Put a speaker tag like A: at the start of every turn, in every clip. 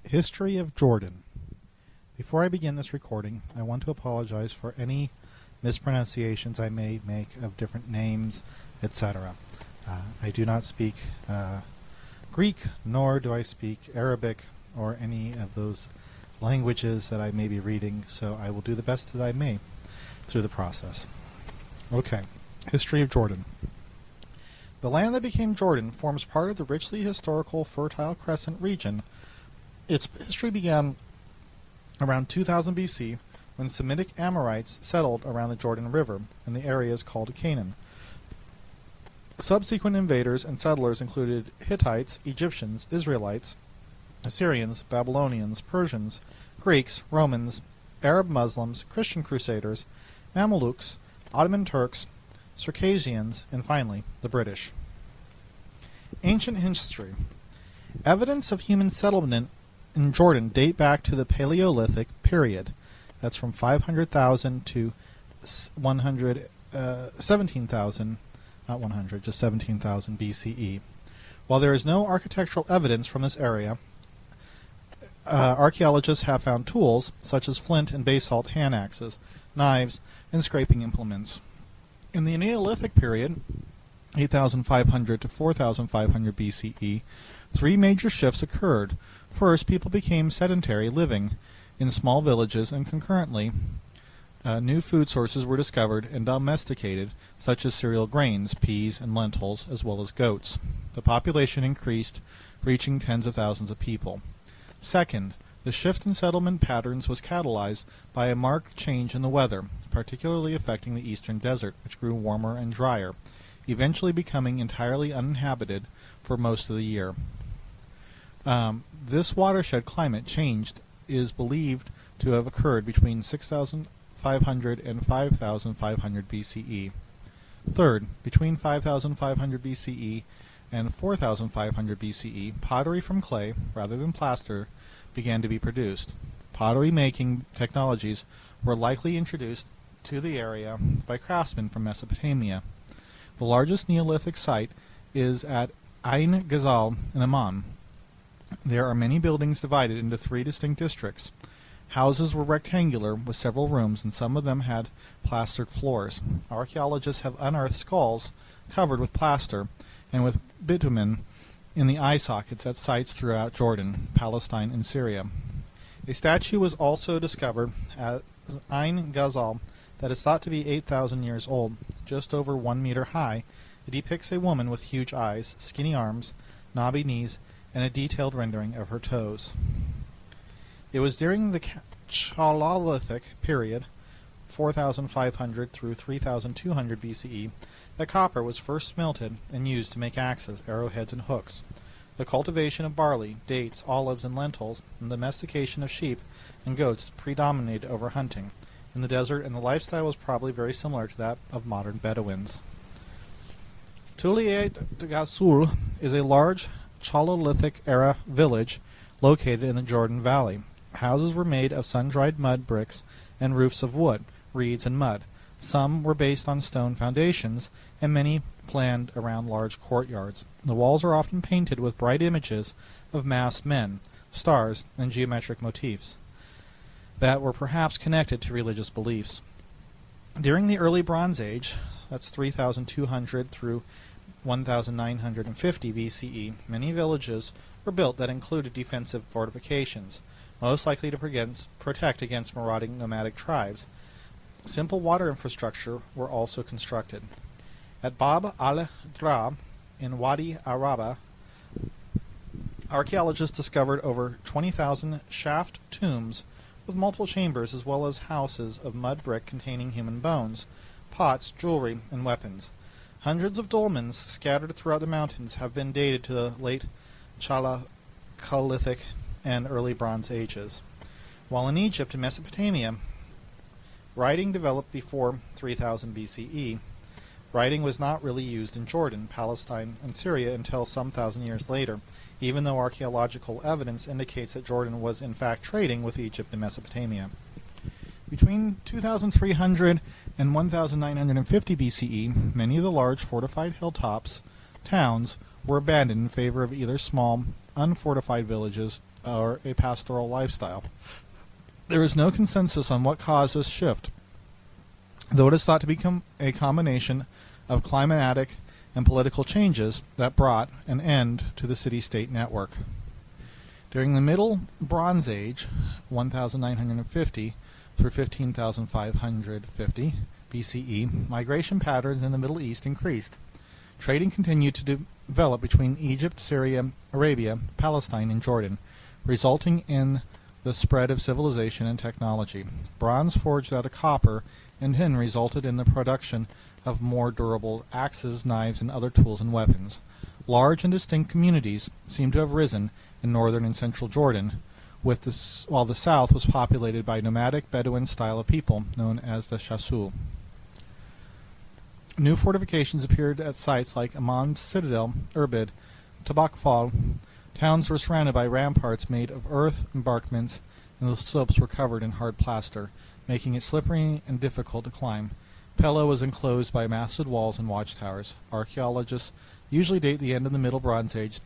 A: History of Jordan. Before I begin this recording, I want to apologize for any mispronunciations I may make of different names, etc. I do not speak Greek, nor do I speak Arabic or any of those languages that I may be reading, so I will do the best that I may through the process. Okay, History of Jordan. The land that became Jordan forms part of the richly historical Fertile Crescent region. Its history began around 2000 BC when Semitic Amorites settled around the Jordan River in the areas called Canaan. Subsequent invaders and settlers included Hittites, Egyptians, Israelites, Assyrians, Babylonians, Persians, Greeks, Romans, Arab Muslims, Christian Crusaders, Mamelukes, Ottoman Turks, Circassians, and finally, the British. Ancient history. Evidence of human settlement in Jordan date back to the Paleolithic period. That's from 500,000 to 17,000, not 100, just 17,000 BCE. While there is no architectural evidence from this area, archaeologists have found tools such as flint and basalt hand axes, knives, and scraping implements. In the Neolithic period, 8,500 to 4,500 BCE, three major shifts occurred. First, people became sedentary, living in small villages, and concurrently, new food sources were discovered and domesticated, such as cereal grains, peas, and lentils, as well as goats. The population increased, reaching tens of thousands of people. Second, the shift in settlement patterns was catalyzed by a marked change in the weather, particularly affecting the eastern desert, which grew warmer and drier, eventually becoming entirely uninhabited for most of the year. This watershed climate change is believed to have occurred between 6,500 and 5,500 BCE. Third, between 5,500 BCE and 4,500 BCE, pottery from clay, rather than plaster, began to be produced. Pottery-making technologies were likely introduced to the area by craftsmen from Mesopotamia. The largest Neolithic site is at Ain Ghazal in Amman. There are many buildings divided into three distinct districts. Houses were rectangular with several rooms, and some of them had plastered floors. Archaeologists have unearthed skulls covered with plaster and with bitumen in the eye sockets at sites throughout Jordan, Palestine, and Syria. A statue was also discovered at Ain Ghazal that is thought to be 8,000 years old, just over 1 meter high. It depicts a woman with huge eyes, skinny arms, knobby knees, and a detailed rendering of her toes. It was during the Chalcolithic period, 4,500 through 3,200 BCE, that copper was first smelted and used to make axes, arrowheads, and hooks. The cultivation of barley, dates, olives, and lentils, and the domestication of sheep and goats predominated over hunting in the desert, and the lifestyle was probably very similar to that of modern Bedouins. Tuliet Gasul is a large Chalcolithic-era village located in the Jordan Valley. Houses were made of sun-dried mud bricks and roofs of wood, reeds, and mud. Some were based on stone foundations, and many planned around large courtyards. The walls are often painted with bright images of masked men, stars, and geometric motifs that were perhaps connected to religious beliefs. During the early Bronze Age, that's 3,200 through 1,950 BCE, many villages were built that included defensive fortifications, most likely to protect against marauding nomadic tribes. Simple water infrastructure were also constructed. At Bab al-Dra in Wadi Araba, archaeologists discovered over 20,000 shaft tombs with multiple chambers, as well as houses of mud brick containing human bones, pots, jewelry, and weapons. Hundreds of dolmens scattered throughout the mountains have been dated to the late Chalcolithic and early Bronze Ages. While in Egypt and Mesopotamia, writing developed before 3000 BCE. Writing was not really used in Jordan, Palestine, and Syria until some thousand years later, even though archaeological evidence indicates that Jordan was in fact trading with Egypt and Mesopotamia. Between 2300 and 1950 BCE, many of the large fortified hilltops towns were abandoned in favor of either small, unfortified villages or a pastoral lifestyle. There is no consensus on what caused this shift, though it is thought to become a combination of climatic and political changes that brought an end to the city-state network. During the Middle Bronze Age, 1950 through 15,550 BCE, migration patterns in the Middle East increased. Trading continued to develop between Egypt, Syria, Arabia, Palestine, and Jordan, resulting in the spread of civilization and technology. Bronze forged out of copper and tin resulted in the production of more durable axes, knives, and other tools and weapons. Large and distinct communities seem to have risen in northern and central Jordan, while the south was populated by nomadic Bedouin style of people known as the Shasu. New fortifications appeared at sites like Amon's Citadel, Irbid, Tabakfal. Towns were surrounded by ramparts made of earth embankments, and the slopes were covered in hard plaster, making it slippery and difficult to climb. Pella was enclosed by massive walls and watchtowers. Archaeologists usually date the end of the Middle Bronze Age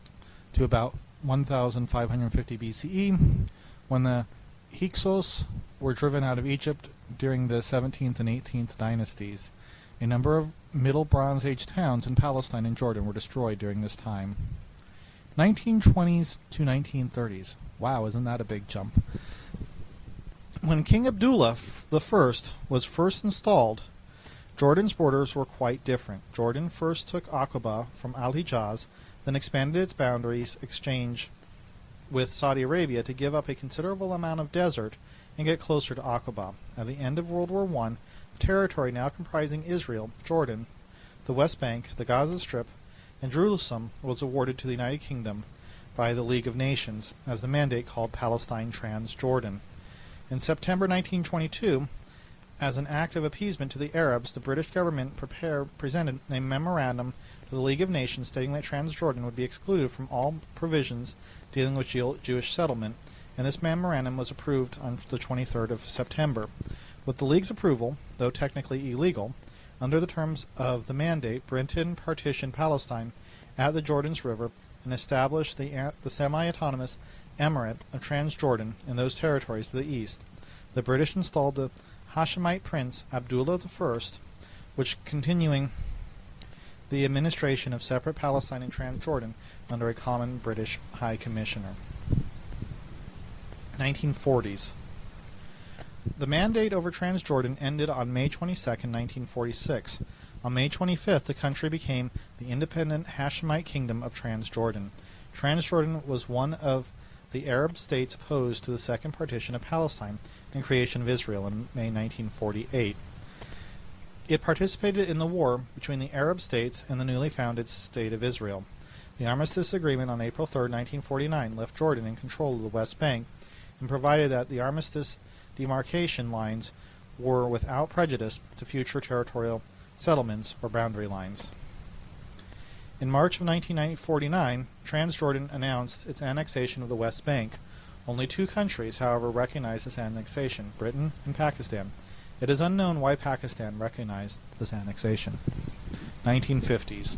A: to about 1550 BCE, when the Hyksos were driven out of Egypt during the 17th and 18th dynasties. A number of Middle Bronze Age towns in Palestine and Jordan were destroyed during this time. 1920s to 1930s. Wow, isn't that a big jump? When King Abdullah I was first installed, Jordan's borders were quite different. Jordan first took Aqaba from Al-Hijaz, then expanded its boundaries exchange with Saudi Arabia to give up a considerable amount of desert and get closer to Aqaba. At the end of World War I, the territory now comprising Israel, Jordan, the West Bank, the Gaza Strip, and Jerusalem was awarded to the United Kingdom by the League of Nations as the mandate called Palestine Transjordan. In September 1922, as an act of appeasement to the Arabs, the British government presented a memorandum to the League of Nations stating that Transjordan would be excluded from all provisions dealing with Jewish settlement, and this memorandum was approved on the 23rd of September. With the League's approval, though technically illegal, under the terms of the mandate, Britain partitioned Palestine at the Jordan's River and established the semi-autonomous Emirate of Transjordan in those territories to the east. The British installed the Hashemite prince Abdullah I, which continuing the administration of separate Palestine and Transjordan under a common British High Commissioner. 1940s. The mandate over Transjordan ended on May 22, 1946. On May 25th, the country became the independent Hashemite Kingdom of Transjordan. Transjordan was one of the Arab states opposed to the second partition of Palestine and creation of Israel in May 1948. It participated in the war between the Arab states and the newly founded State of Israel. The Armistice Agreement on April 3, 1949 left Jordan in control of the West Bank and provided that the Armistice demarcation lines were without prejudice to future territorial settlements or boundary lines. In March of 1949, Transjordan announced its annexation of the West Bank. Only two countries, however, recognized this annexation, Britain and Pakistan. It is unknown why Pakistan recognized this annexation. 1950s.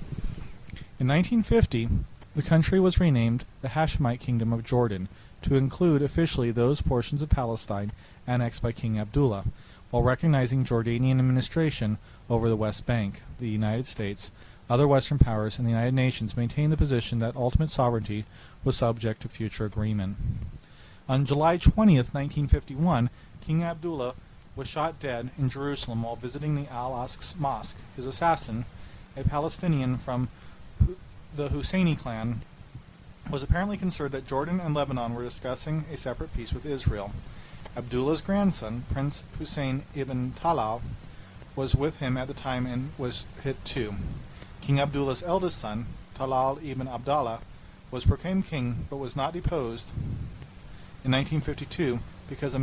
A: In 1950, the country was renamed the Hashemite Kingdom of Jordan to include officially those portions of Palestine annexed by King Abdullah, while recognizing Jordanian administration over the West Bank. The United States, other Western powers, and the United Nations maintained the position that ultimate sovereignty was subject to future agreement. On July 20th, 1951, King Abdullah was shot dead in Jerusalem while visiting the Al-Aqsa Mosque. His assassin, a Palestinian from the Husseini clan, was apparently concerned that Jordan and Lebanon were discussing a separate peace with Israel. Abdullah's grandson, Prince Hussein ibn Talal, was with him at the time and was hit too. King Abdullah's eldest son, Talal ibn Abdallah, was proclaimed king but was not deposed in 1952 because of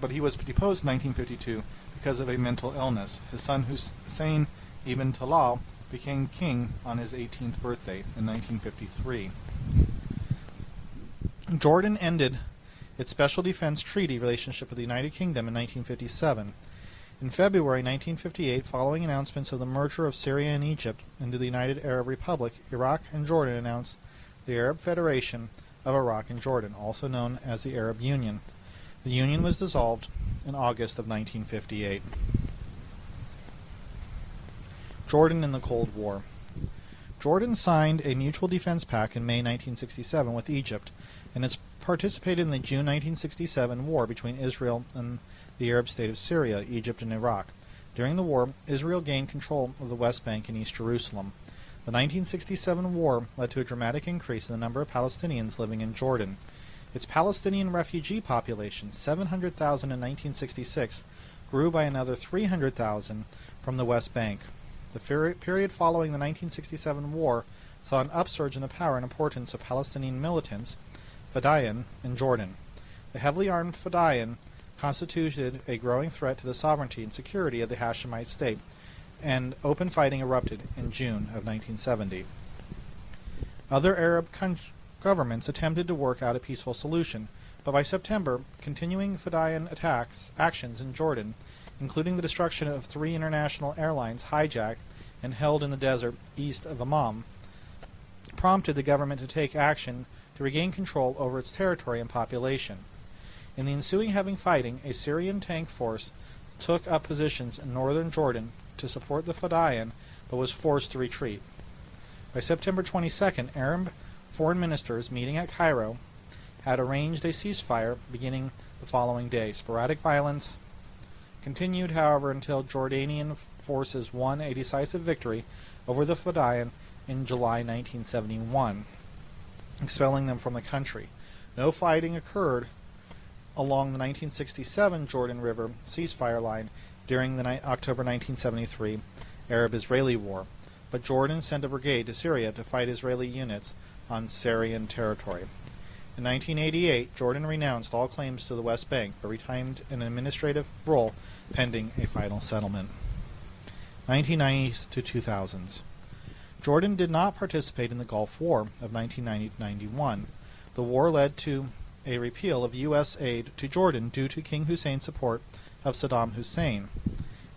A: he was deposed in 1952 because of a mental illness. His son Hussein ibn Talal became king on his 18th birthday in 1953. Jordan ended its special defense treaty relationship with the United Kingdom in 1957. In February 1958, following announcements of the merger of Syria and Egypt into the United Arab Republic, Iraq and Jordan announced the Arab Federation of Iraq and Jordan, also known as the Arab Union. The Union was dissolved in August of 1958. Jordan in the Cold War. Jordan signed a mutual defense pact in May 1967 with Egypt, and it's participated in the June 1967 war between Israel and the Arab state of Syria, Egypt, and Iraq. During the war, Israel gained control of the West Bank and East Jerusalem. The 1967 war led to a dramatic increase in the number of Palestinians living in Jordan. Its Palestinian refugee population, 700,000 in 1966, grew by another 300,000 from the West Bank. The period following the 1967 war saw an upsurge in the power and importance of Palestinian militants, Fedayeen, in Jordan. The heavily armed Fedayeen constituted a growing threat to the sovereignty and security of the Hashemite state, and open fighting erupted in June of 1970. Other Arab governments attempted to work out a peaceful solution, but by September, continuing Fedayeen actions in Jordan, including the destruction of 3 international airlines hijacked and held in the desert east of Amman, prompted the government to take action to regain control over its territory and population. In the ensuing heavy fighting, a Syrian tank force took up positions in northern Jordan to support the Fedayeen, but was forced to retreat. By September 22nd, Arab foreign ministers meeting at Cairo had arranged a ceasefire beginning the following day. Sporadic violence continued, however, until Jordanian forces won a decisive victory over the Fedayeen in July 1971, expelling them from the country. No fighting occurred along the 1967 Jordan River ceasefire line during the October 1973 Arab-Israeli War, but Jordan sent a brigade to Syria to fight Israeli units on Syrian territory. In 1988, Jordan renounced all claims to the West Bank, but retained an administrative role pending a final settlement. 1990s to 2000s. Jordan did not participate in the Gulf War of 1990-91. The war led to a repeal of U.S. aid to Jordan due to King Hussein's support of Saddam Hussein.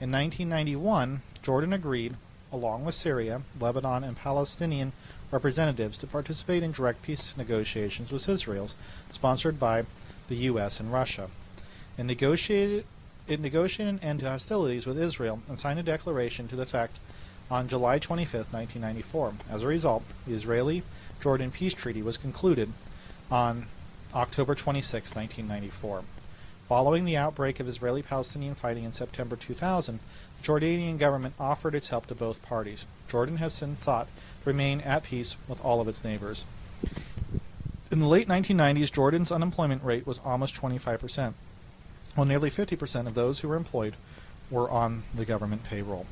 A: In 1991, Jordan agreed, along with Syria, Lebanon, and Palestinian representatives, to participate in direct peace negotiations with Israel, sponsored by the U.S. and Russia. It negotiated an end to hostilities with Israel and signed a declaration to the effect on July 25, 1994. As a result, the Israeli-Jordan peace treaty was concluded on October 26, 1994. Following the outbreak of Israeli-Palestinian fighting in September 2000, the Jordanian government offered its help to both parties. Jordan has since sought to remain at peace with all of its neighbors. In the late 1990s, Jordan's unemployment rate was almost 25%, while nearly 50% of those who were employed were on the government payroll.